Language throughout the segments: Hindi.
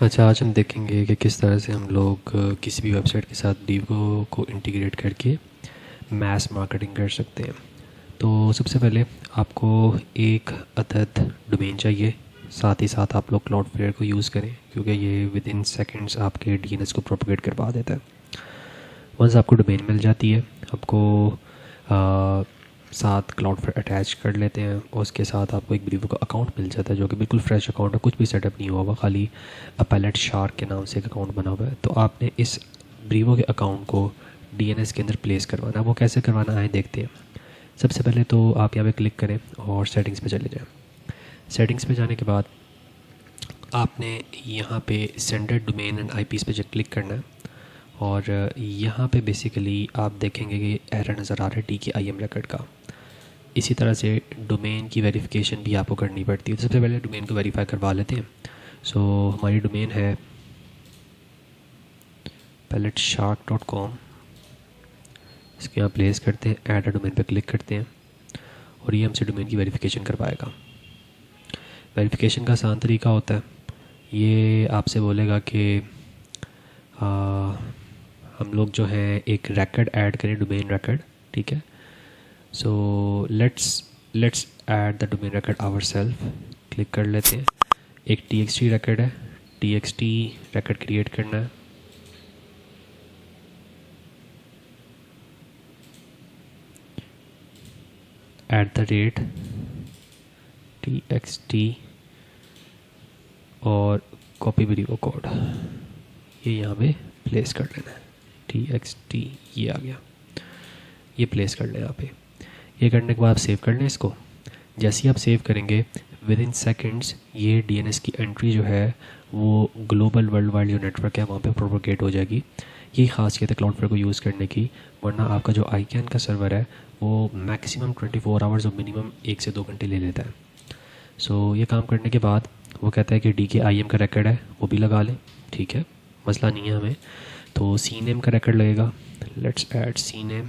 अच्छा, आज हम देखेंगे कि किस तरह से हम लोग किसी भी वेबसाइट के साथ ब्रीवो को इंटीग्रेट करके मैस मार्केटिंग कर सकते हैं। तो सबसे पहले आपको एक अदद डोमेन चाहिए, साथ ही साथ आप लोग क्लाउडफ्लेयर को यूज़ करें क्योंकि ये विद इन सेकेंड्स आपके डीएनएस को प्रोपोगेट करवा देता है। वंस आपको डोमेन मिल जाती है, आपको साथ क्लाउडफ्लेयर अटैच कर लेते हैं और उसके साथ आपको एक ब्रीवो का अकाउंट मिल जाता है जो कि बिल्कुल फ्रेश अकाउंट है, कुछ भी सेटअप नहीं हुआ होगा, खाली अपैलेट शार्क के नाम से एक अकाउंट बना हुआ है। तो आपने इस ब्रीवो के अकाउंट को डीएनएस के अंदर प्लेस करवाना। वो कैसे करवाना है देखते हैं। सबसे पहले तो आप यहाँ पे क्लिक करें और सेटिंग्स पे चले जाएं। सेटिंग्स पे जाने के बाद आपने यहाँ पे सेंडर डोमेन एंड आईपीस पे क्लिक करना है और यहाँ पे बेसिकली आप देखेंगे कि एरर नज़र आ रहा है DKIM रिकॉर्ड का। इसी तरह से डोमेन की वेरिफिकेशन भी आपको करनी पड़ती है। तो सबसे पहले डोमेन को वेरीफाई करवा लेते हैं। सो हमारी डोमेन है appelletshark.com। इसके यहाँ प्लेस करते हैं, ऐड अ डोमेन पे क्लिक करते हैं और ये हमसे डोमेन की वेरिफिकेशन करवाएगा। वेरिफिकेशन का आसान तरीका होता है, ये आपसे बोलेगा कि हम लोग जो है एक रिकॉर्ड ऐड करें, डोमेन रिकॉर्ड, ठीक है। So let's add the domain record ourselves. Click कर लेते हैं। एक TXT रिकॉर्ड है, TXT रिकॉर्ड क्रिएट करना है। @ TXT और कॉपी ब्रीवो कोड ये यहाँ पे प्लेस कर लेना है। TXT ये आ गया, ये प्लेस कर लें यहाँ पे। ये करने के बाद सेव कर लें इसको। जैसे ही आप सेव करेंगे विद इन सेकेंड्स ये DNS की एंट्री जो है वो ग्लोबल वर्ल्ड वाइड जो नेटवर्क है वहाँ पे प्रोपोगेट हो जाएगी। यही खासियत है क्लाउडफ्लेयर को यूज़ करने की, वरना आपका जो ICANN का सर्वर है वो मैक्सिमम 24 आवर्स और मिनिमम 1 से 2 घंटे ले लेता है। सो ये काम करने के बाद वो कहता है कि DKIM का रिकॉर्ड है वो भी लगा लें, ठीक है, मसला नहीं है हमें। तो CNAME का रिकॉर्ड लगेगा। Let's add CNAME।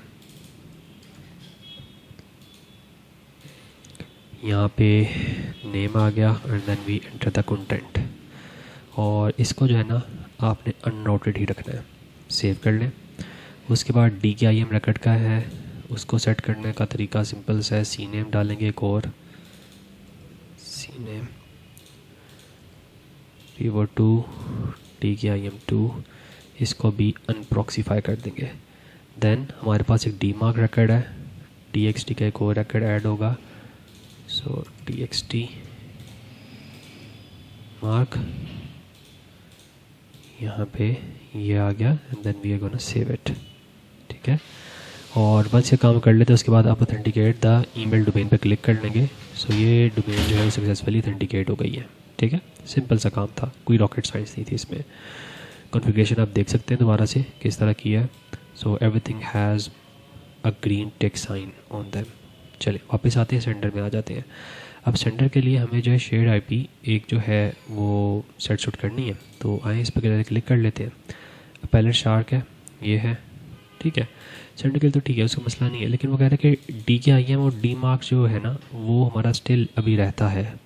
यहाँ पे नेम आ गया and then we enter the content. और इसको जो है ना आपने अननोटेड ही रखना है। सेव कर लें। उसके बाद DKIM रिकॉर्ड का है, उसको सेट करने का तरीका सिंपल सा है। CNAME डालेंगे एक और, CNAME Revo2 DKIM2, इसको भी अनप्रॉक्सीफाई कर देंगे। देन हमारे पास एक DMARC रिकॉर्ड है, TXT का एक और रिकॉर्ड ऐड होगा। सो TXT मार्क यहाँ पे ये आ गया and then we are gonna save it, ठीक है। और वंस ये काम कर लेते हैं उसके बाद आप ऑथेंटिकेट द ईमेल डोमेन पे क्लिक कर लेंगे। सो ये डोमेन जो है सक्सेसफुली ऑथेंटिकेट हो गई है, ठीक है। सिंपल सा काम था, कोई रॉकेट साइंस नहीं थी इसमें। कॉन्फ़िगरेशन आप देख सकते हैं दोबारा से किस तरह किया है। So everything has a green tick sign on them. चलिए वापस आते हैं, सेंडर में आ जाते हैं। अब सेंडर के लिए हमें जो है शेयर्ड IP एक जो है वो सेट शूट करनी है। तो आए इस पर क्लिक कर लेते हैं। अपेलेट शार्क है, ये है, ठीक है। सेंडर के लिए तो ठीक है, उसका मसला नहीं है, लेकिन वो कह रहे हैं कि DKIM और DMARC जो है ना वो हमारा स्टिल अभी रहता है,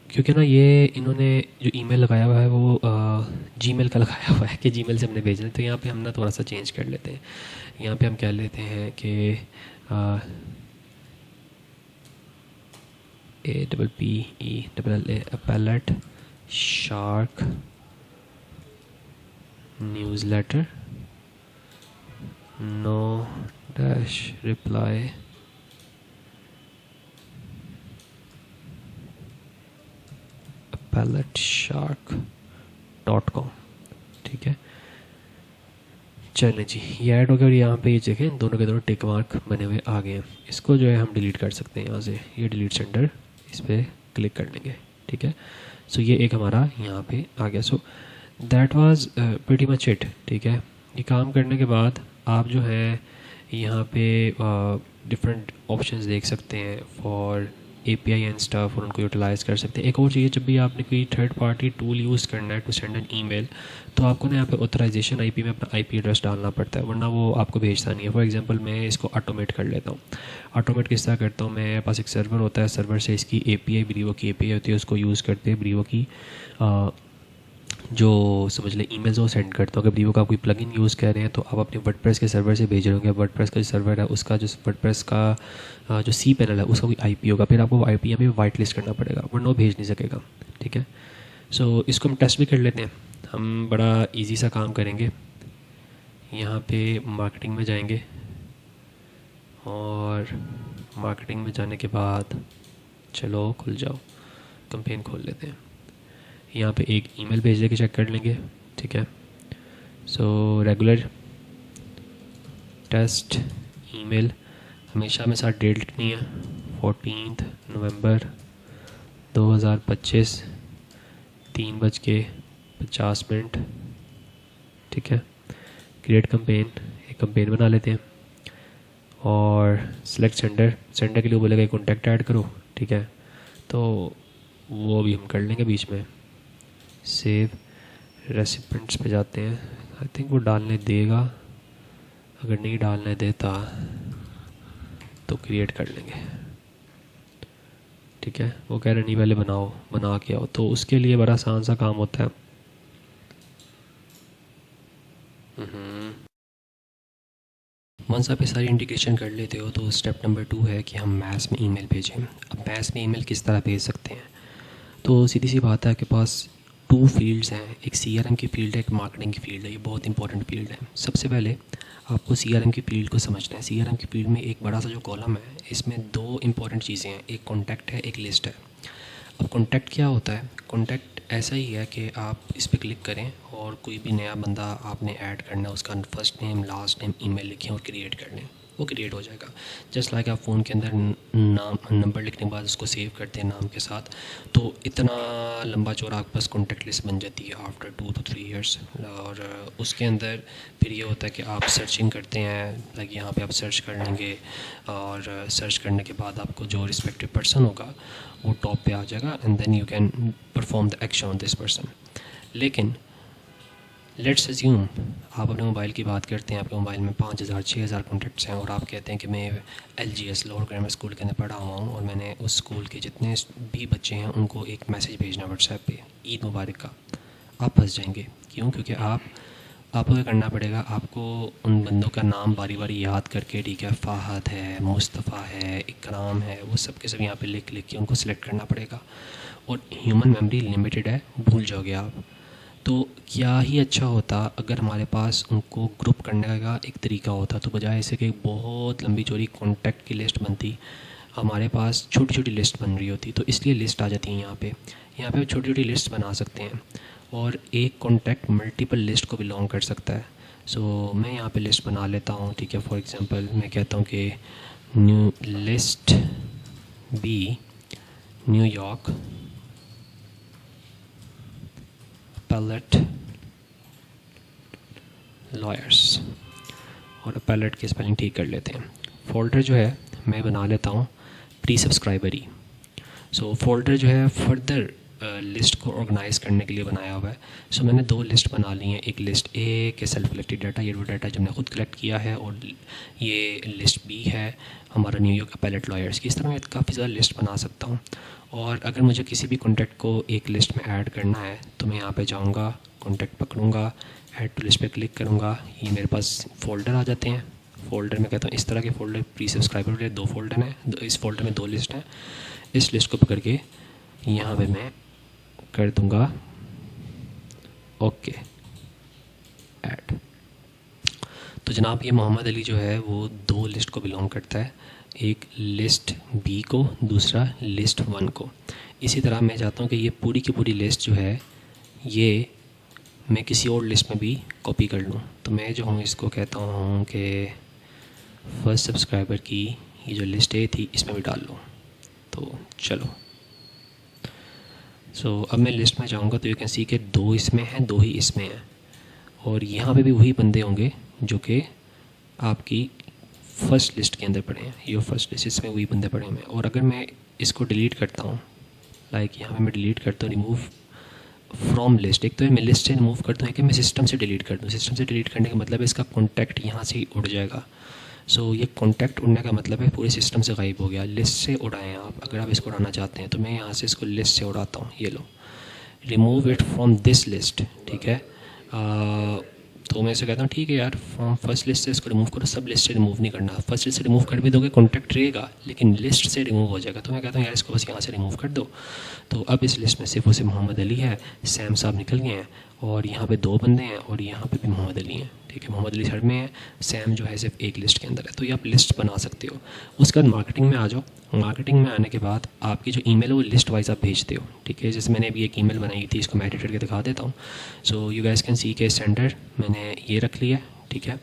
क्योंकि ना ये इन्होंने जो ईमेल लगाया हुआ है वो Gmail का लगाया हुआ है कि Gmail से हमने भेजना है। तो यहाँ पे हम ना थोड़ा सा चेंज कर लेते हैं। यहाँ पे हम कह लेते हैं कि APPELLA appellate shark newsletter no dash reply appelletshark.com, ठीक है। चलें जी, ये ऐड हो गया और यहाँ पे ये देखें दोनों के दोनों टिक मार्क बने हुए आ गए हैं। इसको जो है हम डिलीट कर सकते हैं यहाँ से, ये डिलीट सेंडर, इस पर क्लिक कर लेंगे, ठीक है। सो ये एक हमारा यहाँ पे आ गया। So that was pretty much it, ठीक है। ये काम करने के बाद आप जो है यहाँ पे डिफरेंट ऑप्शंस देख सकते हैं फॉर API एंड स्टफ, और उनको यूटिलाइज़ कर सकते हैं। एक और चीज़, जब भी आपने कोई थर्ड पार्टी टूल यूज़ करना है टू सेंड एन ईमेल, तो आपको ना यहाँ पे ऑथराइजेशन IP में अपना IP एड्रेस डालना पड़ता है, वरना वो आपको भेजता नहीं है। फॉर एग्जांपल मैं इसको ऑटोमेट कर लेता हूँ। ऑटोमेट किस तरह करता हूँ, मेरे पास एक सर्वर होता है, सर्वर से इसकी API ब्रीवो की API होती है, उसको यूज़ करते हैं ब्रीवो की जो समझ लें ईमेल्स वो सेंड करता हूँ। अगर ब्रीवो का आप कोई प्लगइन यूज़ कर रहे हैं तो आप अपने वर्डप्रेस के सर्वर से भेज रहे होंगे। वर्डप्रेस का जो सर्वर है उसका जो वर्डप्रेस का जो सी पैनल है उसका कोई आईपी होगा, फिर आपको आईपी यहाँ पे वाइट लिस्ट करना पड़ेगा वरना वो भेज नहीं सकेगा। ठीक है, सो इसको हम टेस्ट भी कर लेते हैं। हम बड़ा ईजी सा काम करेंगे। यहाँ पे मार्केटिंग में जाएंगे और मार्केटिंग में जाने के बाद चलो खुल जाओ, कैंपेन खोल लेते हैं। यहाँ पे एक ईमेल भेज दे के चेक कर लेंगे। ठीक है, सो रेगुलर टेस्ट ईमेल हमेशा में साथ डेट लिखनी है 14 नवंबर 2025 3:50। ठीक है, क्रिएट कैंपेन, एक कैंपेन बना लेते हैं और सिलेक्ट सेंडर। सेंडर के लिए बोलेगा कॉन्टैक्ट ऐड करो। ठीक है, तो वो भी हम कर लेंगे बीच में। सेव रेसिपेंट्स पे जाते हैं, आई थिंक वो डालने देगा, अगर नहीं डालने देता तो क्रिएट कर लेंगे। ठीक है, वो कह रहे नहीं पहले बना के आओ, तो उसके लिए बड़ा आसान सा काम होता है। वंस आप ये सारी इंटीग्रेशन कर लेते हो तो स्टेप नंबर 2 है कि हम मैस में ईमेल भेजें। अब मैस में ईमेल किस तरह भेज सकते हैं, तो सीधी सी बात है आपके पास 2 फील्ड्स हैं, एक CRM की फील्ड है, एक मार्केटिंग की फील्ड है। ये बहुत इंपॉर्टेंट फील्ड है। सबसे पहले आपको CRM की फील्ड को समझना है। CRM की फील्ड में एक बड़ा सा जो कॉलम है इसमें 2 इंपॉर्टेंट चीज़ें हैं, एक कॉन्टैक्ट है, एक लिस्ट है। अब कॉन्टैक्ट क्या होता है? कॉन्टैक्ट ऐसा ही है कि आप इस पर क्लिक करें और कोई भी नया बंदा आपने ऐड करना है, उसका first name last name email लिखें और क्रिएट कर लें, वो क्रिएट हो जाएगा। जस्ट लाइक आप फ़ोन के अंदर नाम नंबर लिखने के बाद उसको सेव करते हैं नाम के साथ, तो इतना लंबा चौड़ा आपके पास कॉन्टैक्ट लिस्ट बन जाती है आफ्टर 2 to 3 years। और उसके अंदर फिर ये होता है कि आप सर्चिंग करते हैं, लाइक यहाँ पे आप सर्च कर लेंगे और सर्च करने के बाद आपको जो रिस्पेक्टिव पर्सन होगा वो टॉप पे आ जाएगा and then you can perform the action on this person. लेकिन लेट्स अज्यूम आप अपने मोबाइल की बात करते हैं, आपके मोबाइल में 5000-6000 कॉन्टैक्ट्स हैं और आप कहते हैं कि मैं LGS लोअर ग्रामर स्कूल के अंदर पढ़ा हुआ हूँ और मैंने उस स्कूल के जितने भी बच्चे हैं उनको एक मैसेज भेजना व्हाट्सएप पे ईद मुबारक का। आप फंस जाएंगे। क्यों? क्योंकि आपको क्या करना पड़ेगा, आपको उन बंदों का नाम बारी बारी याद करके, ठीक है, फ़ाहद है, मुस्तफ़ा है, इकराम है, वो सब के सब यहाँ पे लिख के उनको सिलेक्ट करना पड़ेगा। और ह्यूमन मेमोरी लिमिटेड है, भूल जाओगे आप। तो क्या ही अच्छा होता अगर हमारे पास उनको ग्रुप करने का एक तरीका होता, तो बजाय ऐसे कि बहुत लंबी चौड़ी कॉन्टैक्ट की लिस्ट बनती, हमारे पास छोटी छोटी लिस्ट बन रही होती। तो इसलिए लिस्ट आ जाती है यहाँ पे छोटी छोटी लिस्ट बना सकते हैं और एक कॉन्टैक्ट मल्टीपल लिस्ट को बिलोंग कर सकता है। सो मैं यहाँ पे लिस्ट बना लेता हूँ। ठीक है, फॉर एग्जांपल मैं कहता हूँ कि new list be New York pallet lawyers, और पैलेट की स्पेलिंग ठीक कर लेते हैं। फोल्डर जो है मैं बना लेता हूँ प्री सब्सक्राइबरी। सो फोल्डर जो है फर्दर लिस्ट को ऑर्गेनाइज़ करने के लिए बनाया हुआ है। सो मैंने 2 लिस्ट बना ली हैं, एक लिस्ट ए के सेल्फ कलेक्टेड डाटा, ये वो डाटा जो मैंने खुद कलेक्ट किया है, और ये लिस्ट बी है हमारा न्यूयॉर्क पैलेट लॉयर्स की। इस तरह मैं काफ़ी ज़्यादा लिस्ट बना सकता हूँ। और अगर मुझे किसी भी कॉन्टैक्ट को एक लिस्ट में ऐड करना है तो मैं यहाँ पे जाऊँगा, कॉन्टैक्ट पकड़ूँगा, ऐड टू लिस्ट पे क्लिक करूँगा, ये मेरे पास फ़ोल्डर आ जाते हैं। फ़ोल्डर में कहता हूँ इस तरह के फ़ोल्डर प्री सब्सक्राइबर के 2 फ़ोल्डर हैं, इस फोल्डर में 2 लिस्ट हैं। इस लिस्ट को पकड़ के यहाँ पे मैं कर दूँगा ओके ऐड। तो जनाब ये मोहम्मद अली जो है वो 2 लिस्ट को बिलोंग करता है, एक लिस्ट बी को, दूसरा लिस्ट 1 को। इसी तरह मैं चाहता हूँ कि ये पूरी की पूरी लिस्ट जो है ये मैं किसी और लिस्ट में भी कॉपी कर लूँ। तो मैं जो हूँ इसको कहता हूँ कि फर्स्ट सब्सक्राइबर की ये जो लिस्ट ए थी इसमें भी डाल लूँ। तो चलो, सो अब मैं लिस्ट में जाऊँगा तो यू कैन सी के 2 इसमें हैं, 2 ही इसमें हैं, और यहाँ पे भी वही बंदे होंगे जो कि आपकी फ़र्स्ट लिस्ट के अंदर पड़े हैं। ये फर्स्ट लिस्ट, इसमें वही बंदे पड़े हैं। और अगर मैं इसको डिलीट करता हूँ, लाइक यहाँ पे मैं डिलीट करता हूँ रिमूव फ्रॉम लिस्ट, एक तो मैं लिस्ट से रिमूव करता हूँ कि मैं सिस्टम से डिलीट कर दूँ। सिस्टम से डिलीट करने का मतलब है इसका कॉन्टैक्ट यहाँ से ही उड़ जाएगा। सो ये कॉन्टैक्ट उड़ने का मतलब है पूरे सिस्टम से गायब हो गया। लिस्ट से उड़ाएं आप, अगर आप इसको उड़ाना चाहते हैं तो मैं यहाँ से इसको लिस्ट से उड़ाता हूँ। ये लो, remove it from this list, ठीक है। तो मैं इसे कहता हूँ ठीक है यार, फ्रॉम फर्स्ट लिस्ट से इसको रिमूव करो, सब लिस्ट से रिमूव नहीं करना। फर्स्ट लिस्ट से रिमूव कर भी दोगे कॉन्टैक्ट रहेगा, लेकिन लिस्ट से रिमूव हो जाएगा। तो मैं कहता हूँ यार इसको बस यहाँ से रिमूव कर दो। तो अब इस लिस्ट में सिर्फ उसे मोहम्मद अली है, सैम साहब निकल गए हैं, और यहाँ पे 2 बंदे हैं, और यहाँ पे भी मोहम्मद अली हैं, ठीक है। मोहम्मद अली साइड में है, सैम जो है सिर्फ एक लिस्ट के अंदर है। तो ये आप लिस्ट बना सकते हो। उसके बाद मार्केटिंग में आ जाओ। मार्केटिंग में आने के बाद आपकी जो ईमेल है वो लिस्ट वाइज आप भेजते हो, ठीक है। जैसे मैंने अभी एक ईमेल बनाई थी, इसको मैं एडिट करके दिखा देता हूँ। सो यू गाइस कैन सी के सेंडर मैंने ये रख लिया, ठीक है।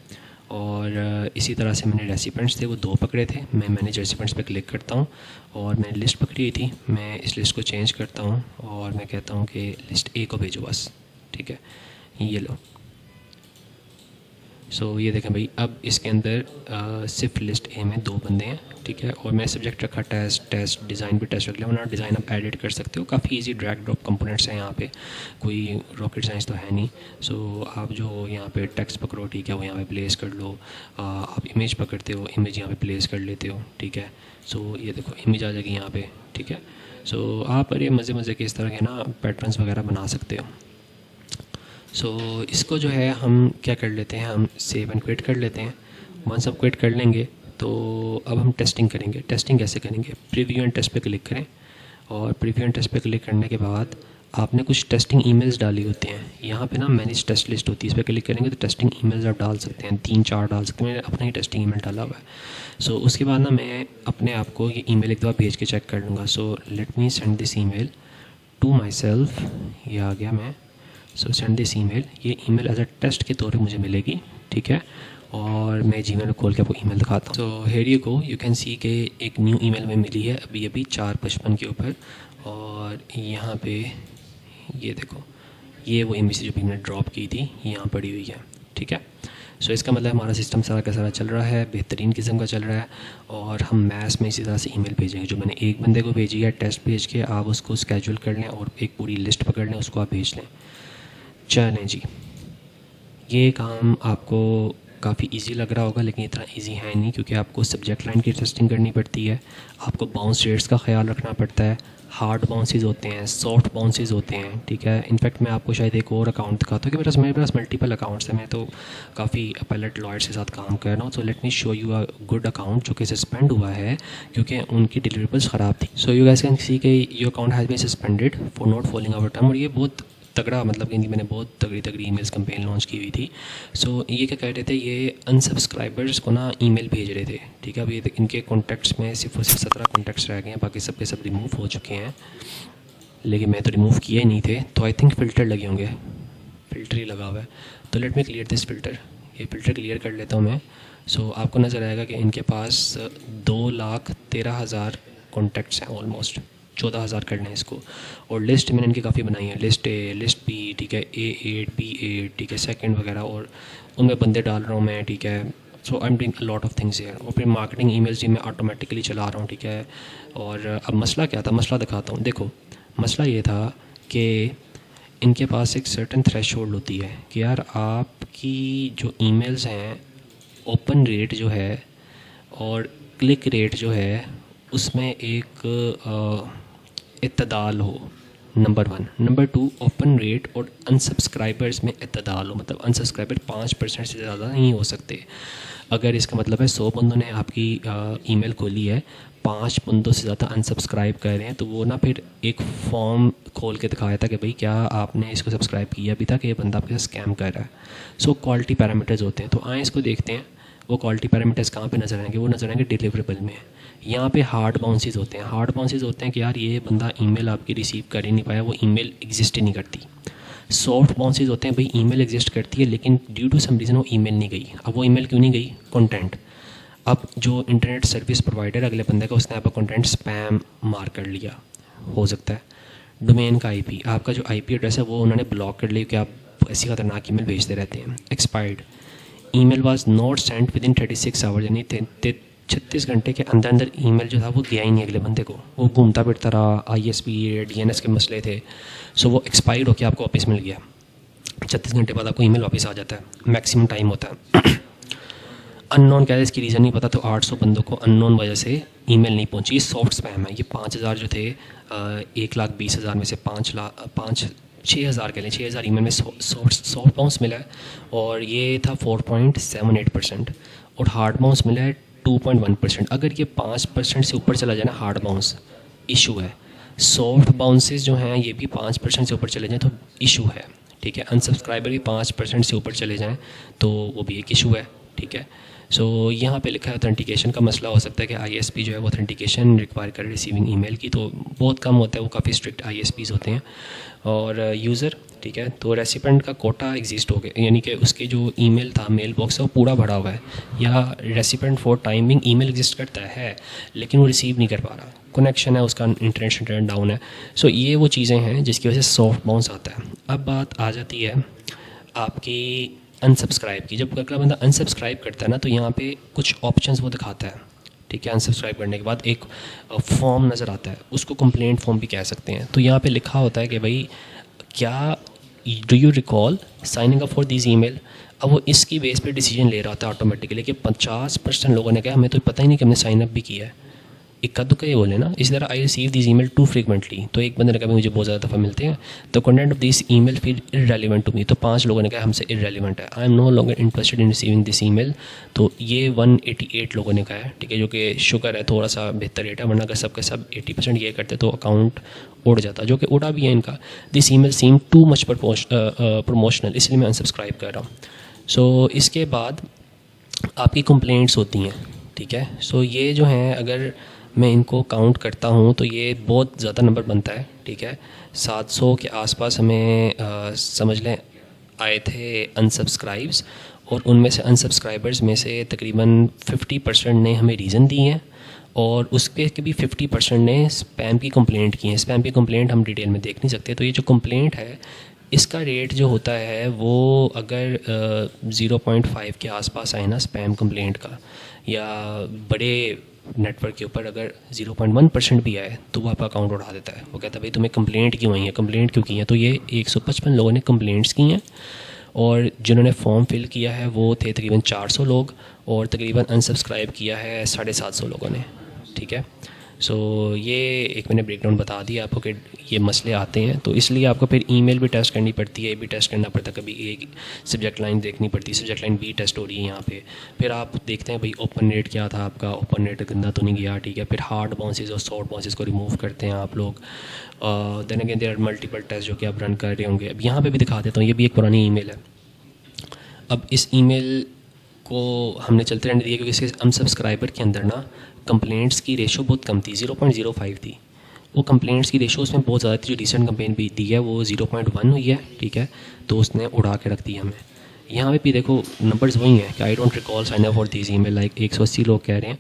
और इसी तरह से मैंने रेसिपेंट्स थे वो 2 पकड़े थे। मैं मैनेज रेसिपेंट्स पे क्लिक करता हूँ, और मैंने लिस्ट पकड़ी हुई थी, मैं इस लिस्ट को चेंज करता हूँ, और मैं कहता हूँ कि लिस्ट ए को भेजो बस, ठीक है। ये लो। सो ये देखें भाई, अब इसके अंदर सिर्फ लिस्ट ए में 2 बंदे हैं, ठीक है। और मैं सब्जेक्ट रखा टेस्ट डिज़ाइन भी टेस्ट रख लिया, वरना डिज़ाइन आप एडिट कर सकते हो। काफ़ी इजी ड्रैग ड्रॉप कंपोनेंट्स हैं यहाँ पे, कोई रॉकेट साइंस तो है नहीं। सो आप जो यहाँ पे टेक्स्ट पकड़ो, ठीक है, वो यहाँ पे प्लेस कर लो। आप इमेज पकड़ते हो, इमेज यहाँ पे प्लेस कर लेते हो, ठीक है। सो ये देखो इमेज आ जाएगी यहाँ पे, ठीक है। सो आप अरे मज़े के इस तरह के ना पैटर्न्स वगैरह बना सकते हो। सो इसको जो है हम क्या कर लेते हैं, हम सेव एंड क्विट कर लेते हैं। वंस आप क्विट कर लेंगे तो अब हम टेस्टिंग करेंगे। टेस्टिंग कैसे करेंगे, प्रीव्यू एंड टेस्ट पे क्लिक करें, और प्रीव्यू एंड टेस्ट पे क्लिक करने के बाद आपने कुछ टेस्टिंग ईमेल्स डाली होती हैं। यहाँ पे ना मैनेज टेस्ट लिस्ट होती है, इस पर क्लिक करेंगे तो टेस्टिंग ईमेल्स आप डाल सकते हैं, 3-4 डाल सकते हैं। मैंने अपना ही टेस्टिंग ईमेल डाला हुआ है। सो उसके बाद ना मैं अपने आप को ये ईमेल एक दफ़ा भेज के चेक कर लूँगा। So let me send this email to myself, ये आ गया मैं। सो सेंड दिस ईमेल, ये ईमेल एज अ टेस्ट के तौर पे मुझे मिलेगी, ठीक है। और मैं जीमेल में खोल के आपको ईमेल दिखाता हूँ। So here you go, you can see के एक न्यू ईमेल में मिली है अभी 4:55 के ऊपर। और यहाँ पे ये देखो, ये वो इमेज जो भी मैंने ड्रॉप की थी यहाँ पड़ी हुई है, ठीक है। सो इसका मतलब हमारा सिस्टम सारा का सारा चल रहा है, बेहतरीन किस्म का चल रहा है। और हम मैथ्स में इसी तरह से ईमेल भेजेंगे। जो मैंने एक बंदे को भेजी है टेस्ट भेज के, आप उसको स्केड्यूल कर लें और एक पूरी लिस्ट पकड़ लें, उसको आप भेज लें। चलें जी, ये काम आपको काफ़ी इजी लग रहा होगा, लेकिन इतना इजी है नहीं, क्योंकि आपको सब्जेक्ट लाइन की टेस्टिंग करनी पड़ती है, आपको बाउंस रेट्स का ख्याल रखना पड़ता है, हार्ड बाउंसेस होते हैं, सॉफ्ट बाउंसेस होते हैं, ठीक है। इनफैक्ट मैं आपको शायद एक और अकाउंट दिखाता हूँ कि मेरे पास मल्टीपल अकाउंट्स हैं। मैं तो काफ़ी अपैलेट लॉयर्स के साथ काम कर रहा हूँ। सो let me show you a good account जो कि सस्पेंड हुआ है क्योंकि उनकी डिलीवरेबल्स ख़राब थी। So you guys can see के your account has been suspended for not following our term. और ये बहुत तगड़ा, मतलब कि मैंने बहुत तगड़ी ईमेल्स कैंपेन लॉन्च की हुई थी। सो ये क्या कह रहे थे, ये अनसब्सक्राइबर्स को ना ईमेल भेज रहे थे, ठीक है। अब ये इनके कॉन्टैक्ट्स में सिर्फ और सिर्फ 17 कॉन्टैक्ट्स रह गए हैं, बाकी सब के सब रिमूव हो चुके हैं, लेकिन मैं तो रिमूव किए ही नहीं थे। तो आई थिंक फ़िल्टर लगे होंगे, फ़िल्टर ही लगा हुआ है। तो let me clear this filter, ये फ़िल्टर क्लियर कर लेता हूँ मैं। सो आपको नज़र आएगा कि इनके पास 2,13,000 कॉन्टैक्ट्स हैं, ऑलमोस्ट 14,000 कर लें इसको। और लिस्ट मैंने इनकी काफ़ी बनाई है, लिस्ट ए, लिस्ट बी, ठीक है, A8 B8, ठीक है, सेकंड वगैरह, और उनमें बंदे डाल रहा हूँ मैं, ठीक है। So I am doing a lot of things here. और फिर मार्केटिंग ईमेल्स भी मैं ऑटोमेटिकली चला रहा हूँ, ठीक है। और अब मसला क्या था, मसला दिखाता हूँ। देखो मसला ये था कि इनके पास एक सर्टेन थ्रेशोल्ड होती है कि यार आपकी जो ईमेल्स हैं, ओपन रेट जो है और क्लिक रेट जो है उसमें एक इत्तदाल हो, नंबर 1। नंबर 2, ओपन रेट और अनसब्सक्राइबर्स में इत्तदाल हो, मतलब अनसब्सक्राइबर 5% से ज़्यादा नहीं हो सकते। अगर इसका मतलब है 100 बंदों ने आपकी ईमेल खोली है, 5 बंदों से ज़्यादा अनसब्सक्राइब कर रहे हैं, तो वो ना फिर एक फॉर्म खोल के दिखाया था कि भाई क्या आपने इसको सब्सक्राइब किया भी था कि ये बंदा आपके साथ स्कैम कर रहा है। सो क्वालिटी पैरामीटर्स होते हैं, तो आए इसको देखते हैं। वो क्वालिटी पैरामीटर्स कहाँ पे नज़र आएंगे, वो नज़र आएंगे डिलीवरेबल में। यहाँ पे हार्ड बाउंसेस होते हैं। हार्ड बाउंसेस होते हैं कि यार ये बंदा ईमेल आपकी रिसीव कर ही नहीं पाया, वो ईमेल एग्जिस्ट ही नहीं करती। सॉफ्ट बाउंसेस होते हैं, भाई ईमेल एग्जिस्ट करती है लेकिन ड्यू टू सम रीज़न वो ईमेल नहीं गई। अब वो ईमेल क्यों नहीं गई, कंटेंट। अब जो इंटरनेट सर्विस प्रोवाइडर अगले बंदे का, उसने आपका कंटेंट स्पैम मार्क कर लिया, हो सकता है। डोमेन का IP, आपका जो IP एड्रेस है वो उन्होंने ब्लॉक कर लिया कि आप ऐसी खतरनाक ईमेल भेजते रहते हैं। Expired, email was not sent with in 36 hours, यानी 36 घंटे के अंदर अंदर ईमेल जो था वो गया ही नहीं अगले बंदे को, वो घूमता फिरता रहा। ISP DNS के मसले थे, सो वो एक्सपायर्ड होकर आपको वापस मिल गया। 36 घंटे बाद आपको ईमेल वापस आ जाता है, मैक्सिमम टाइम होता है। अननोन क्या है, इसकी रीज़न नहीं पता, तो 800 बंदों को अननोन वजह से ईमेल नहीं पहुंची। ये सॉफ्ट स्पैम है। ये 5,000 जो थे 1,20,000 में से 5 6000 कह लें, 6000 ईमेल में सॉफ्ट बाउंस मिला है और ये था 4.78% और हार्ड बाउंस मिला है 2.1%। अगर ये 5% से ऊपर चला जाए ना हार्ड बाउंस, इशू है। सॉफ्ट बाउंसेस जो हैं ये भी 5% से ऊपर चले जाएँ तो इशू है, ठीक है। अनसब्सक्राइबर भी 5% से ऊपर चले जाएँ तो वो भी एक इशू है, ठीक है। सो यहाँ पे लिखा है ऑथेंटिकेशन का मसला हो सकता है कि ISP जो है वो ऑथेंटिकेशन रिक्वायर करे रिसीविंग ईमेल की, तो बहुत कम होता है, वो काफ़ी स्ट्रिक्ट ISPs होते हैं। और यूज़र, ठीक है, तो रेसिपेंट का कोटा एग्जिस्ट हो गया, यानी कि उसके जो ईमेल था मेल बॉक्स है वो पूरा भरा हुआ है, या recipient for timing email exist करता है लेकिन वो रिसीव नहीं कर पा रहा, कनेक्शन है उसका, इंटरनेट डाउन है। सो ये वो चीज़ें हैं जिसकी वजह से सॉफ्ट बाउंस आता है। अब बात आ जाती है आपकी अनसब्सक्राइब की। जब अगला बंदा अनसब्सक्राइब करता है ना तो यहाँ पे कुछ ऑप्शंस वो दिखाता है, ठीक है। अनसब्सक्राइब करने के बाद एक फॉर्म नज़र आता है, उसको कंप्लेंट फॉर्म भी कह सकते हैं। तो यहाँ पे लिखा होता है कि भाई क्या do you recall signing up for this email. अब वो इसकी बेस पे डिसीजन ले रहा होता है ऑटोमेटिकली कि 50% लोगों ने कहा हमें तो पता ही नहीं कि हमने साइन अप भी किया है। इक्का दुक्का ये बोले ना। इसी तरह I receive this email too frequently, तो एक बंदे ने कहा मुझे बहुत ज़्यादा दफ़ा मिलते हैं, तो कंटेंट ऑफ दिस ईमेल फिर इररेलेवेंट टू मी, तो 5 लोगों ने कहा हमसे इररेलेवेंट है। I am no longer interested in receiving this email, तो ये 188 लोगों ने कहा है, ठीक है, जो कि शुक्र है थोड़ा सा बेहतर रेट है, वरना अगर सबके सब 80% ये करते तो अकाउंट उड़ जाता, जो कि उड़ा भी है इनका। This email seem too much promotional, इसलिए मैं अनसब्सक्राइब कर रहा हूँ। सो इसके बाद आपकी कंप्लेंट्स होती हैं, ठीक है। सो ये जो हैं अगर मैं इनको काउंट करता हूँ तो ये बहुत ज़्यादा नंबर बनता है, ठीक है। 700 के आसपास हमें समझ लें आए थे अनसब्सक्राइब्स, और उनमें से अनसब्सक्राइबर्स में से तकरीबन 50% ने हमें रीज़न दिए हैं, और उसके के भी 50% ने स्पैम की कंप्लेंट की है। स्पैम की कंप्लेंट हम डिटेल में देख नहीं सकते। तो ये जो कंप्लेंट है इसका रेट जो होता है वो अगर 0.5 के आसपास आए ना स्पैम कंप्लेंट का, या बड़े नेटवर्क के ऊपर अगर 0.1% भी आए तो वो आपका अकाउंट उठा देता है। वो कहता है भाई तुम्हें कंप्लेंट क्यों आई है, कंप्लेंट क्यों की है। तो ये 155 लोगों ने कंप्लेंट्स की हैं, और जिन्होंने फॉर्म फिल किया है वो थे तकरीबन 400 लोग, और तकरीबन अनसब्सक्राइब किया है 750 लोगों ने, ठीक है। सो ये एक मैंने ब्रेकडाउन बता दिया आपको कि ये मसले आते हैं, तो इसलिए आपको फिर ईमेल भी टेस्ट करनी पड़ती है, ये भी टेस्ट करना पड़ता है, कभी एक सब्जेक्ट लाइन देखनी पड़ती है, सब्जेक्ट लाइन भी टेस्ट हो रही है यहाँ पे। फिर आप देखते हैं भाई ओपन रेट क्या था आपका, ओपन रेट गंदा तो नहीं गया, ठीक है। फिर हार्ड बाउंसेस और सॉफ्ट बाउंसेस को रिमूव करते हैं आप लोग। Then again there are multiple test जो कि आप रन कर रहे होंगे। अब यहाँ पर भी दिखा देता हूँ, ये भी एक पुरानी ईमेल है। अब इस ईमेल को हमने चलते रहने दिया क्योंकि इसके अनसब्सक्राइबर के अंदर ना कंप्लेंट्स की रेशो बहुत कम थी, 0.05 थी। वो कंप्लेंट्स की रेशो उसमें बहुत ज़्यादा थी। जो रिसेंट कंप्लेंट भी दी है वो 0.1 हुई है, ठीक है। तो उसने उड़ा के रख दिया हमें। यहाँ पे भी देखो नंबर्स वही हैं कि I don't recall sign up for this email, like 180 लोग कह रहे हैं,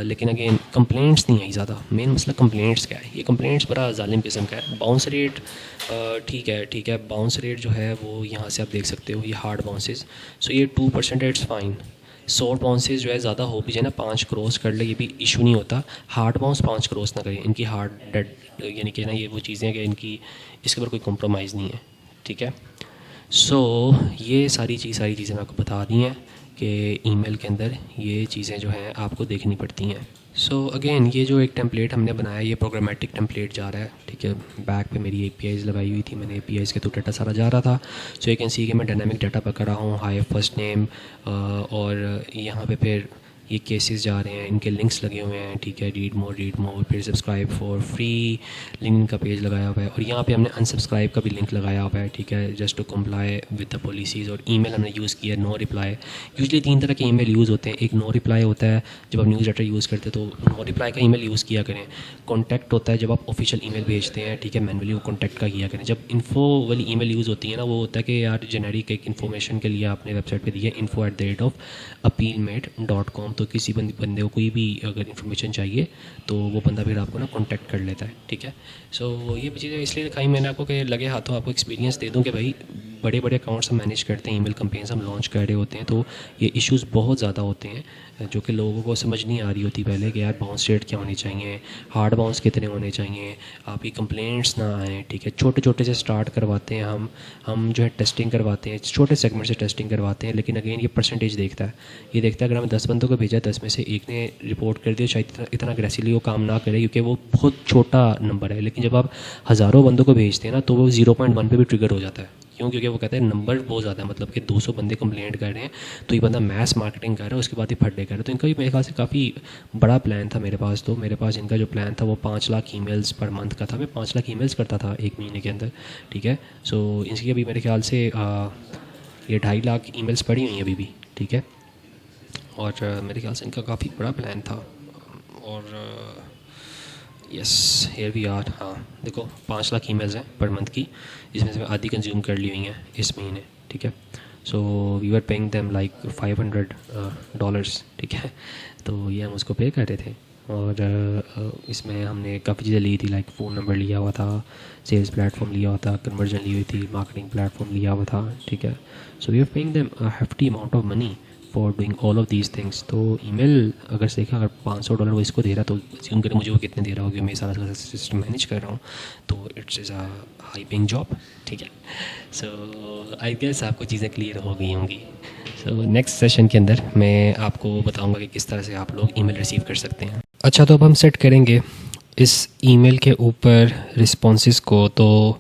लेकिन अगेन कंप्लेंट्स नहीं आई ज़्यादा। मेन मसला कंप्लेंट्स का है, ये कंप्लेंट्स बड़ा जालिम किस्म का है। बाउंस रेट ठीक है, बाउंस रेट जो है वो यहाँ से आप देख सकते हो, ये हार्ड बाउंसेस। सो ये 2% इट्स फाइन। सॉफ्ट बाउंसेस जो है ज़्यादा हो भी जाए ना, 5 क्रॉस कर ले, ये भी इशू नहीं होता। हार्ड बाउंस 5 क्रॉस ना करें, इनकी हार्ड डेड, यानी कि ना ये वो चीज़ें हैं कि इनकी इसके ऊपर कोई कॉम्प्रोमाइज़ नहीं है, ठीक है। सो ये सारी चीज़ें मैं आपको बता दी हैं कि ईमेल के अंदर ये चीज़ें जो हैं आपको देखनी पड़ती हैं। सो अगेन ये जो एक टेम्पलेट हमने बनाया, ये प्रोग्रामेटिक टेम्पलेट जा रहा है, ठीक है। बैक पे मेरी APIs लगाई हुई थी, मैंने APIs के थ्रू डाटा सारा जा रहा था। सो यू कैन सी कि मैं डायनामिक डाटा पकड़ रहा हूँ, हाई फर्स्ट नेम, और यहाँ पे फिर ये केसेस जा रहे हैं, इनके लिंक्स लगे हुए हैं, ठीक है। रीड मोर, फिर सब्सक्राइब फॉर फ्री लिंक का पेज लगाया हुआ है, और यहाँ पे हमने अनसब्सक्राइब का भी लिंक लगाया हुआ है, ठीक है, just to comply with the policies. और ईमेल हमने यूज़ किया नो रिप्लाई। यूजली 3 तरह के ईमेल यूज़ होते हैं। एक नो रिप्लाई होता है जब आप न्यूज़ लेटर यूज़ करते हैं, तो नो रिप्लाई का ईमेल यूज़ किया करें। कॉन्टैक्ट होता है जब आप ऑफिशियल ईमेल भेजते हैं, ठीक है, मैनुअली वो कॉन्टैक्ट का किया करें। जब इन्फो वाली ईमेल यूज़ होती है ना, वो होता है कि यार जेनेरिक एक इन्फॉर्मेशन के लिए आपने वेबसाइट पर दी है info@appealmate.com, तो किसी बंदे को कोई भी अगर इन्फॉर्मेशन चाहिए तो वो बंदा फिर आपको ना कांटेक्ट कर लेता है, ठीक है। सो ये चीज़ें इसलिए दिखाई मैंने आपको कि लगे हाथों आपको एक्सपीरियंस दे दूं कि भाई बड़े बड़े अकाउंट्स हम मैनेज करते हैं, ईमेल कैंपेन्स हम लॉन्च कर रहे होते हैं, तो ये इश्यूज़ बहुत ज़्यादा होते हैं जो कि लोगों को समझ नहीं आ रही होती पहले कि यार बाउंस रेट क्या होनी चाहिए, हार्ड बाउंस कितने होने चाहिए, आपकी कंप्लेंट्स ना आएँ। ठीक है, छोटे छोटे से स्टार्ट करवाते हैं हम जो है टेस्टिंग करवाते हैं, छोटे सेगमेंट से टेस्टिंग करवाते हैं, लेकिन अगेन ये परसेंटेज देखता है, ये देखता है अगर हमें 10 बंदों को भेजा, 10 में से एक ने रिपोर्ट कर दिया, शायद इतना अग्रेसिवली वो काम ना करे क्योंकि वो बहुत छोटा नंबर है। लेकिन जब आप हज़ारों बंदों को भेजते हैं ना, तो वो 0.1 पे भी ट्रिगर हो जाता है। क्यों? क्योंकि वो कहते हैं नंबर बहुत ज़्यादा है, मतलब कि 200 बंदे कंप्लेंट कर रहे हैं, तो ये बंदा मैस मार्केटिंग कर रहा है, उसके बाद ही फड्डे कर रहा है। तो इनका भी मेरे ख्याल से काफ़ी बड़ा प्लान था मेरे पास। तो मेरे पास इनका जो प्लान था वो 5 लाख ईमेल्स पर मंथ का था। मैं 5 लाख ईमेल्स करता था एक महीने के अंदर। ठीक है, सो इनकी अभी मेरे ख्याल से ये 2.5 लाख ईमेल्स पड़ी हुई हैं अभी भी। ठीक है, और मेरे ख्याल से इनका काफ़ी बड़ा प्लान था। और यस, हियर वी आर। हाँ देखो, 5 लाख ईमेल्स हैं पर मंथ की, जिसमें से मैं आधी कंज्यूम कर ली हुई हैं इस महीने। ठीक है, so we were paying them like $500। ठीक है, तो ये हम उसको पे कर रहे थे। और इसमें हमने काफ़ी चीज़ें ली थी, लाइक फ़ोन नंबर लिया हुआ था, सेल्स प्लेटफॉर्म लिया हुआ था, कन्वर्जन ली हुई थी, मार्केटिंग प्लेटफॉर्म लिया हुआ था। ठीक है, so we are paying them a hefty amount of money for doing all of these things. तो ईमेल अगर से देखा, अगर $500 वो इसको दे रहा, तो अज्यूम करें मुझे वो कितने दे रहा होगा, मैं सारा सिस्टम मैनेज कर रहा हूँ, तो it's is a high paying job. ठीक है, सो आई गेस आपको चीज़ें क्लियर हो गई होंगी। सो नेक्स्ट सेशन के अंदर मैं आपको बताऊँगा कि किस तरह से आप लोग ईमेल रिसीव कर सकते हैं। अच्छा, तो अब हम सेट करेंगे इस ईमेल के ऊपर रिस्पॉन्सेस को। तो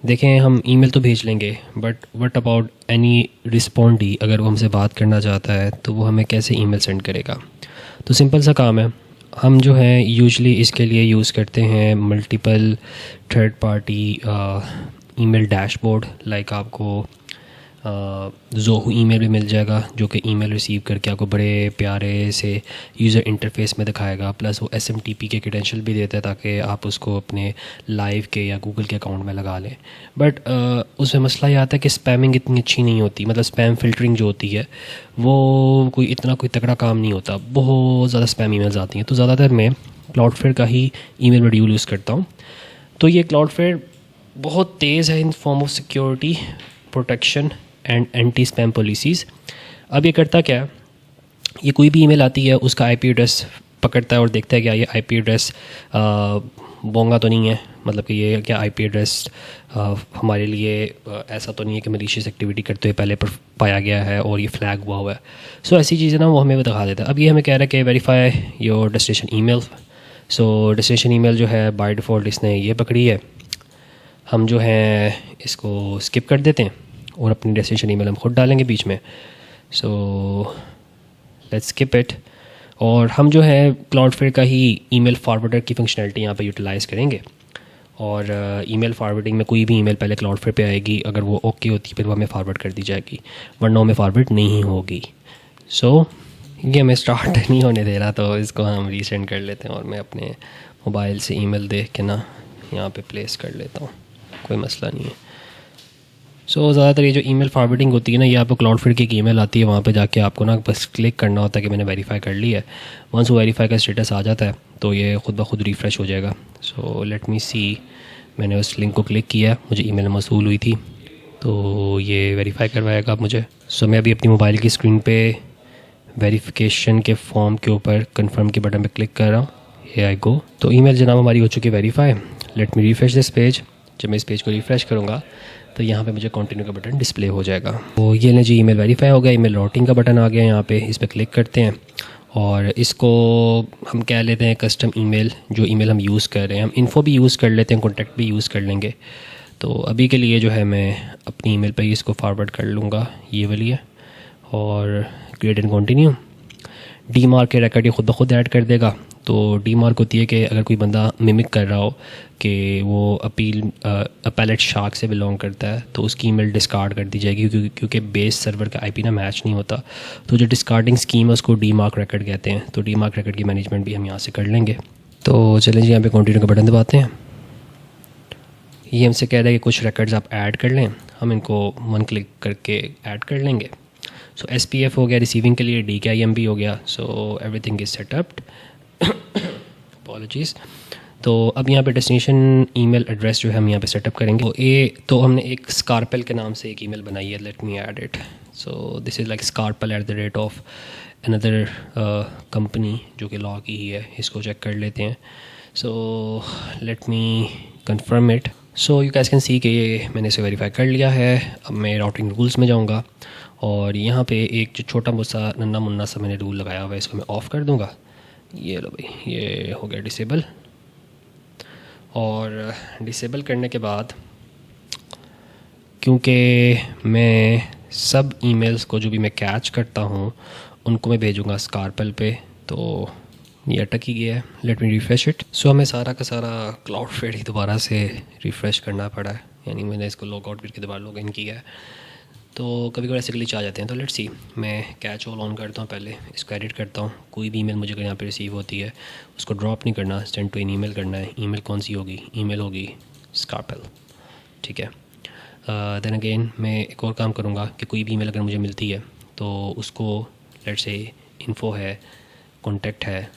देखें, हम ईमेल तो भेज लेंगे, बट व्हाट अबाउट एनी रिस्पॉन्डी, अगर वो हमसे बात करना चाहता है तो वो हमें कैसे ईमेल सेंड करेगा? तो सिंपल सा काम है, हम जो है यूजुअली इसके लिए यूज़ करते हैं multiple third party email dashboard. Like आपको ज़ोहू ईमेल भी मिल जाएगा, जो कि ईमेल रिसीव करके आपको बड़े प्यारे से यूज़र इंटरफेस में दिखाएगा। प्लस वो SMTP के क्रेडेंशियल भी देता है ताकि आप उसको अपने लाइव के या गूगल के अकाउंट में लगा लें। बट उसमें मसला ये आता है कि स्पैमिंग इतनी अच्छी नहीं होती, मतलब स्पैम फ़िल्टरिंग जो होती है वो कोई तगड़ा काम नहीं होता, बहुत ज़्यादा स्पैम ईमेल्स आती हैं। तो ज़्यादातर मैं क्लाउडफ्लेयर का ही ईमेल मॉड्यूल यूज़ करता हूँ। तो ये क्लाउडफ्लेयर बहुत तेज़ है in form of security, protection and anti spam policies. अब ये करता क्या है, ये कोई भी ईमेल आती है उसका IP एड्रेस पकड़ता है और देखता है कि ये IP एड्रेस बोंगा तो नहीं है, मतलब कि ये क्या IP एड्रेस हमारे लिए ऐसा तो नहीं है कि मलीशियस एक्टिविटी करते हुए पहले पर पाया गया है और ये फ्लैग हुआ है। सो ऐसी चीज़ें ना वो हमें दिखा देता है। अब ये हमें कह रहा है कि verify your destination email. So destination email जो है बाय डिफ़ॉल्ट इसने ये पकड़ी है, हम जो है इसको स्किप कर देते हैं और अपनी डेस्टिनेशन ईमेल हम खुद डालेंगे बीच में। So let's skip it. और हम जो है क्लाउडफ्लेयर का ही ईमेल फॉरवर्डर की फंक्शनैलिटी यहाँ पे यूटिलाइज़ करेंगे। और ईमेल फॉरवर्डिंग में कोई भी ईमेल पहले क्लाउडफ्लेयर पे आएगी, अगर वो ओके होती है फिर वो हमें फॉरवर्ड कर दी जाएगी, वरना हमें फॉरवर्ड नहीं होगी। सो ये हमें स्टार्ट नहीं होने दे रहा, तो इसको हम रीसेंड कर लेते हैं और मैं अपने मोबाइल से ईमेल देख के ना यहाँ पे प्लेस कर लेता हूँ, कोई मसला नहीं है। सो ज़्यादातर ये जो ईमेल फॉरवर्डिंग होती है ना, ये आपको क्लाउडफ्लेयर की एक ईमेल आती है, वहाँ पे जाके आपको ना बस क्लिक करना होता है कि मैंने वेरीफाई कर लिया है। वंस वो वेरीफाई का स्टेटस आ जाता है तो ये खुद ब खुद रिफ़्रेश हो जाएगा। सो लेट मी सी, मैंने उस लिंक को क्लिक किया, मुझे ईमेल मौसूल हुई थी, तो ये वेरीफाई करवाएगा अब मुझे। सो मैं अभी अपनी मोबाइल की स्क्रीन पे वेरिफिकेशन के फॉर्म के ऊपर कन्फर्म के बटन पर क्लिक कर रहा हूँ। हियर आई गो। तो ईमेल जनाब हमारी हो चुकी है verify. Let me refresh this page. जब मैं इस पेज को रिफ़्रेश करूँगा तो यहाँ पे मुझे कंटिन्यू का बटन डिस्प्ले हो जाएगा। तो ये लें जी, ईमेल वेरीफाई हो गया, ईमेल राउटिंग का बटन आ गया यहाँ पे, इस पर क्लिक करते हैं और इसको हम कह लेते हैं कस्टम ईमेल। जो ईमेल हम यूज़ कर रहे हैं, हम इन्फो भी यूज़ कर लेते हैं, कॉन्टैक्ट भी यूज़ कर लेंगे। तो अभी के लिए जो है मैं अपनी ईमेल पे ही इसको फॉरवर्ड कर लूँगा, ये वाली है, और create and continue. D mark के रिकॉर्ड ये खुद ब खुद ऐड कर देगा। तो डी मार्क होती है कि अगर कोई बंदा मिमिक कर रहा हो कि वो अपैलेट शार्क से बिलोंग करता है, तो उसकी ईमेल डिस्कार्ड कर दी जाएगी, क्योंकि बेस सर्वर का IP ना मैच नहीं होता। तो जो डिस्कार्डिंग स्कीम है उसको डी मार्क रिकॉर्ड कहते हैं। तो डी मार्क रिकॉर्ड की मैनेजमेंट भी हम यहाँ से कर लेंगे। तो चलें जी, यहाँ पे कंटिन्यू का बटन दबाते हैं। ये हमसे कह रहा है कि कुछ रिकॉर्ड्स आप ऐड कर लें, हम इनको 1 क्लिक करके ऐड कर लेंगे। सो SPF हो गया रिसीविंग के लिए, DKIM भी हो गया। So everything is setupped. Apologies. तो अब यहाँ पे डेस्टिनेशन ईमेल एड्रेस जो है हम यहाँ पे सेटअप करेंगे। तो हमने एक स्कारपेल के नाम से एक ईमेल बनाई है, let me add it. So this is like scarpel of another company जो कि लॉ की ही है, इसको चेक कर लेते हैं। सो let me confirm it. So you guys can सी कि ये मैंने इसे वेरीफाई कर लिया है। अब मैं राउटिंग रूल्स में जाऊँगा और यहाँ पे एक जो छोटा मोटा नन्ना मुन्ना सा मैंने रूल लगाया हुआ है, इसको मैं ऑफ़ कर दूँगा। ये लो भाई, ये हो गया डिसेबल। और डिसेबल करने के बाद, क्योंकि मैं सब ईमेल्स को जो भी मैं कैच करता हूँ उनको मैं भेजूँगा स्कारपेल पे, तो ये अटक ही गया है। Let me refresh it. So हमें सारा का सारा क्लाउडफ्रेड ही दोबारा से रिफ़्रेश करना पड़ा है, यानी मैंने इसको लॉग आउट करके दोबारा लॉग इन किया है। तो कभी कभी ऐसे ग्लिच आ जाते हैं। तो लेट्स सी, मैं कैच ऑल ऑन करता हूँ, पहले इसको एडिट करता हूँ। कोई भी ईमेल मुझे अगर यहाँ पे रिसीव होती है उसको ड्रॉप नहीं करना, सेंड टू एन ईमेल करना है। ईमेल कौन सी होगी? ईमेल होगी स्कारपेल, ठीक है। देन अगेन मैं एक और काम करूँगा कि कोई भी ईमेल अगर मुझे मिलती है तो उसको लेट्स से इन्फो है, कॉन्टेक्ट है,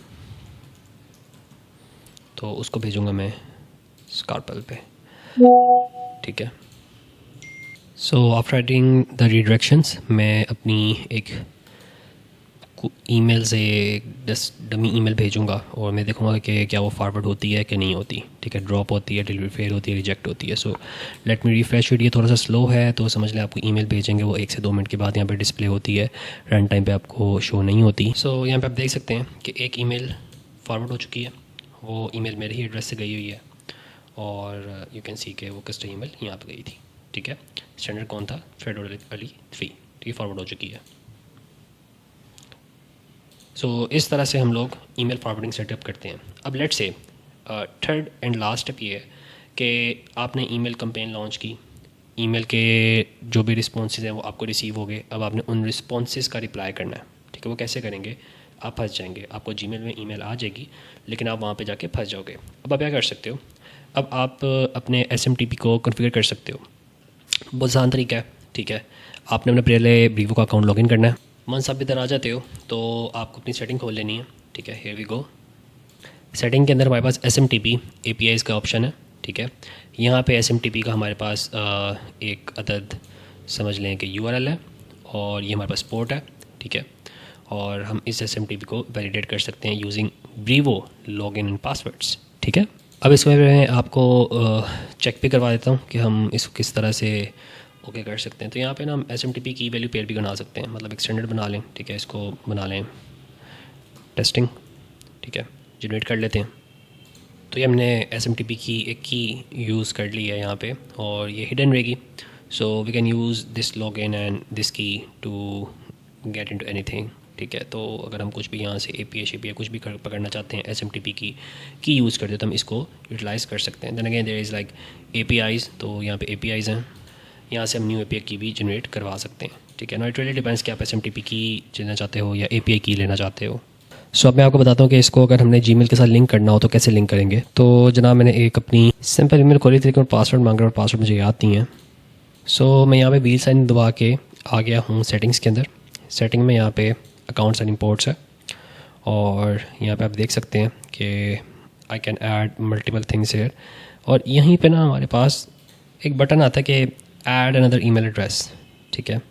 तो उसको भेजूँगा मैं स्कारपेल पे, ठीक है। सो आफ्टर राइटिंग द रीडायरेक्शंस, मैं अपनी एक ईमेल से डमी ईमेल भेजूंगा और मैं देखूंगा कि क्या वो फॉरवर्ड होती है कि नहीं होती, ठीक है। ड्रॉप होती है, डिलीवरी फेल होती है, रिजेक्ट होती है। सो लेट मी रिफ्रेश इट। ये थोड़ा सा स्लो है, तो समझ लें आपको ईमेल भेजेंगे वो 1 से 2 मिनट के बाद यहाँ पे डिस्प्ले होती है, रन टाइम पे आपको शो नहीं होती। सो यहाँ पे आप देख सकते हैं कि एक ईमेल फॉरवर्ड हो चुकी है, वो ईमेल मेरे ही एड्रेस से गई हुई है और यू कैन सी के वो कस्टमर ईमेल यहाँ पर गई थी, ठीक है। स्टैंडर्ड कौन था? फेडरल अली 3, ठीक है, फॉरवर्ड हो चुकी है। सो इस तरह से हम लोग ईमेल फॉरवर्डिंग सेटअप करते हैं। अब let's say third and last step ये है कि आपने ईमेल कैंपेन लॉन्च की, ईमेल के जो भी रिस्पॉन्सेज हैं वो आपको रिसीव हो गए। अब आपने उन रिस्पॉन्सेज का रिप्लाई करना है, ठीक है। वो कैसे करेंगे? आप फंस जाएंगे, आपको जीमेल में ईमेल आ जाएगी लेकिन आप वहाँ पे जाके फंस जाओगे। अब आप क्या कर सकते हो? अब आप अपने SMTP को कॉन्फ़िगर कर सकते हो। बहुत आसान तरीका है, ठीक है। आपने अपने पहले ब्रीवो का अकाउंट लॉगिन करना है। वंस आप इधर आ जाते हो तो आपको अपनी सेटिंग खोल लेनी है, ठीक है। Here we go. सेटिंग के अंदर हमारे पास SMTP APIs का ऑप्शन है, ठीक है। यहाँ पे SMTP का हमारे पास एक अदद समझ लें कि URL है और ये हमारे पास पोर्ट है, ठीक है। और हम इस SMTP को वैलिडेट कर सकते हैं using Brevo login and passwords, ठीक है। अब इसमें मैं आपको चेक भी करवा देता हूँ कि हम इसको किस तरह से ओके कर सकते हैं। तो यहाँ पे ना हम SMTP की वैल्यू पेयर भी बना सकते हैं, मतलब एक स्टैंडर्ड बना लें, ठीक है। इसको बना लें टेस्टिंग, ठीक है, जनरेट कर लेते हैं। तो ये हमने SMTP की एक की यूज़ कर ली है यहाँ पे और ये हिडन रहेगी। So we can use this login and this key to get into anything, ठीक है। तो अगर हम कुछ भी यहाँ से API कुछ भी पकड़ना चाहते हैं SMTP की यूज़ करते हैं तो हम इसको यूटिलाइज़ कर सकते हैं। Then again there is like APIs, तो यहाँ पे APIs हैं, यहाँ से हम न्यू API की भी जनरेट करवा सकते हैं, ठीक है ना। इट रियली डिपेंड्स कि आप SMTP की लेना चाहते हो या API की लेना चाहते हो। सो अब मैं आपको बताता हूँ कि इसको अगर हमने जीमेल के साथ लिंक करना हो तो कैसे लिंक करेंगे। तो जनाब मैंने एक अपनी सिंपल ईमेल खोली थी लेकिन पासवर्ड मांग रहा और पासवर्ड मुझे याद नहीं है। सो मैं यहाँ पे व्हील साइन दबा के आ गया हूँ सेटिंग्स के अंदर। सेटिंग में यहाँ पे अकाउंट्स एंड इंपोर्ट्स है और यहाँ पे आप देख सकते हैं कि I can add multiple things here. और यहीं पे ना हमारे पास एक बटन आता है कि ऐड अनदर ईमेल एड्रेस, ठीक है।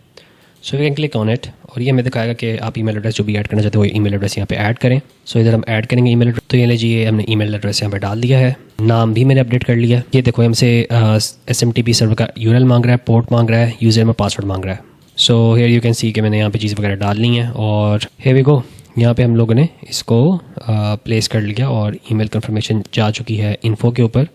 So we can click on it और ये हमें दिखाएगा कि आप ईमेल एड्रेस जो भी ऐड करना चाहते हो ईमेल एड्रेस यहाँ पे ऐड करें। सो इधर हम ऐड करेंगे ईमेल एड्रेस। तो ये लीजिए हमने ईमेल एड्रेस यहाँ पे डाल दिया है, नाम भी मैंने अपडेट कर लिया। ये देखो हमसे SMTP सर्वर का URL मांग रहा है, पोर्ट मांग रहा है, यूज़र में पासवर्ड मांग रहा है। So here you can see कि मैंने यहाँ पे चीज़ वगैरह डाल ली हैं और हियर वी गो। यहाँ पे हम लोगों ने इसको प्लेस कर लिया और ईमेल कंफर्मेशन जा चुकी है इन्फो के ऊपर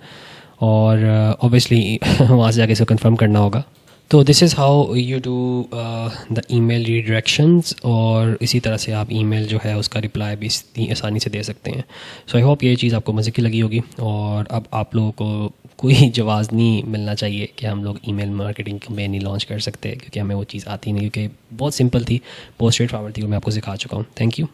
और ऑब्वियसली वहाँ से जाके इसको कंफर्म करना होगा। तो this is how you do the email redirections और इसी तरह से आप ईमेल जो है उसका रिप्लाई भी इतनी आसानी से दे सकते हैं। सो आई होप ये चीज़ आपको मज़े की लगी होगी और अब आप लोगों को कोई जवाब नहीं मिलना चाहिए कि हम लोग ईमेल मार्केटिंग कैंपेन नहीं लॉन्च कर सकते, क्योंकि हमें वो चीज़ आती नहीं, क्योंकि बहुत सिंपल थी, बहुत स्ट्रेट फॉरवर्ड थी और मैं आपको सिखा चुका हूँ। Thank you.